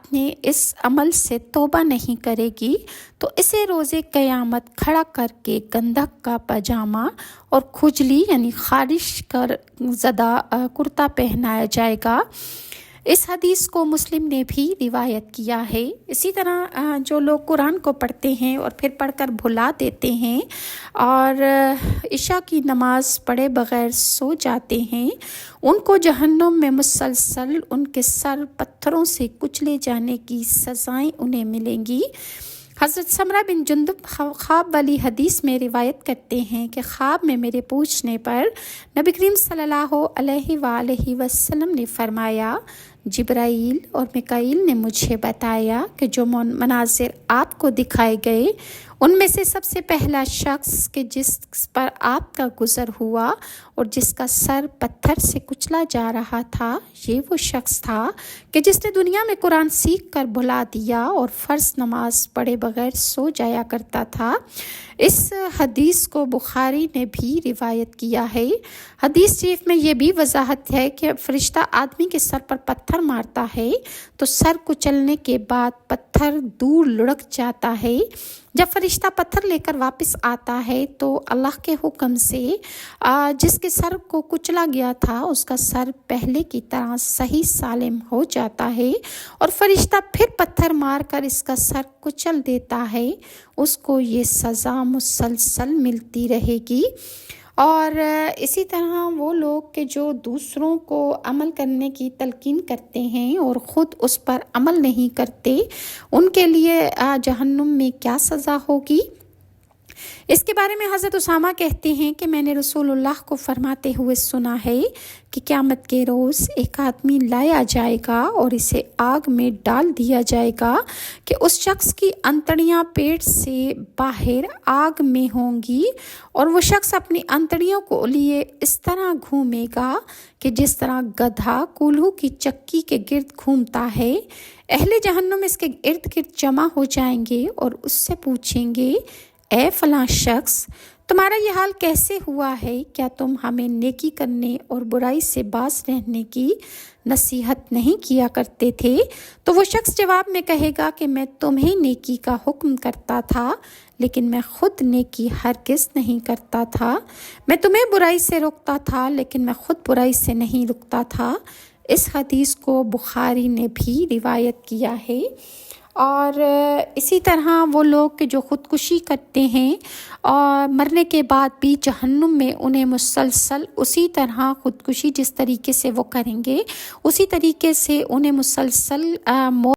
رات نے اس عمل سے توبہ نہیں کرے گی تو اسے روز قیامت کھڑا کر کے گندھک کا پاجامہ اور کھجلی یعنی خارش کر زدہ کرتا پہنایا جائے گا۔ اس حدیث کو مسلم نے بھی روایت کیا ہے۔ اسی طرح جو لوگ قرآن کو پڑھتے ہیں اور پھر پڑھ کر بھلا دیتے ہیں اور عشاء کی نماز پڑھے بغیر سو جاتے ہیں، ان کو جہنم میں مسلسل ان کے سر پتھروں سے کچلے جانے کی سزائیں انہیں ملیں گی۔ حضرت سمرہ بن جندب خواب والی حدیث میں روایت کرتے ہیں کہ خواب میں میرے پوچھنے پر نبی کریم صلی اللہ علیہ وآلہ وسلم نے فرمایا، جبرائیل اور میکائیل نے مجھے بتایا کہ جو مناظر آپ کو دکھائے گئے ان میں سے سب سے پہلا شخص کہ جس پر آپ کا گزر ہوا اور جس کا سر پتھر سے کچلا جا رہا تھا، یہ وہ شخص تھا کہ جس نے دنیا میں قرآن سیکھ کر بھلا دیا اور فرض نماز پڑھے بغیر سو جایا کرتا تھا۔ اس حدیث کو بخاری نے بھی روایت کیا ہے۔ حدیث شریف میں یہ بھی وضاحت ہے کہ فرشتہ آدمی کے سر پر پتھر مارتا ہے تو سر کچلنے کے بعد پتھر دور لڑک جاتا ہے۔ جب فرشتہ پتھر لے کر واپس آتا ہے تو اللہ کے حکم سے جس کے سر کو کچلا گیا تھا اس کا سر پہلے کی طرح صحیح سالم ہو جاتا ہے، اور فرشتہ پھر پتھر مار کر اس کا سر کچل دیتا ہے۔ اس کو یہ سزا مسلسل ملتی رہے گی۔ اور اسی طرح وہ لوگ کہ جو دوسروں کو عمل کرنے کی تلقین کرتے ہیں اور خود اس پر عمل نہیں کرتے، ان کے لیے جہنم میں کیا سزا ہوگی؟ اس کے بارے میں حضرت اسامہ کہتے ہیں کہ میں نے رسول اللہ کو فرماتے ہوئے سنا ہے کہ قیامت کے روز ایک آدمی لایا جائے گا اور اسے آگ میں ڈال دیا جائے گا کہ اس شخص کی انتڑیاں پیٹ سے باہر آگ میں ہوں گی، اور وہ شخص اپنی انتڑیوں کو لیے اس طرح گھومے گا کہ جس طرح گدھا کولہو کی چکی کے گرد گھومتا ہے۔ اہل جہنم اس کے ارد گرد جمع ہو جائیں گے اور اس سے پوچھیں گے، اے فلاں شخص، تمہارا یہ حال کیسے ہوا ہے؟ کیا تم ہمیں نیکی کرنے اور برائی سے باز رہنے کی نصیحت نہیں کیا کرتے تھے؟ تو وہ شخص جواب میں کہے گا کہ میں تمہیں نیکی کا حکم کرتا تھا لیکن میں خود نیکی ہرگز نہیں کرتا تھا، میں تمہیں برائی سے روکتا تھا لیکن میں خود برائی سے نہیں رکتا تھا۔ اس حدیث کو بخاری نے بھی روایت کیا ہے۔ اور اسی طرح وہ لوگ کہ جو خودکشی کرتے ہیں اور مرنے کے بعد بھی جہنم میں انہیں مسلسل اسی طرح خودکشی جس طریقے سے وہ کریں گے اسی طریقے سے انہیں مسلسل موت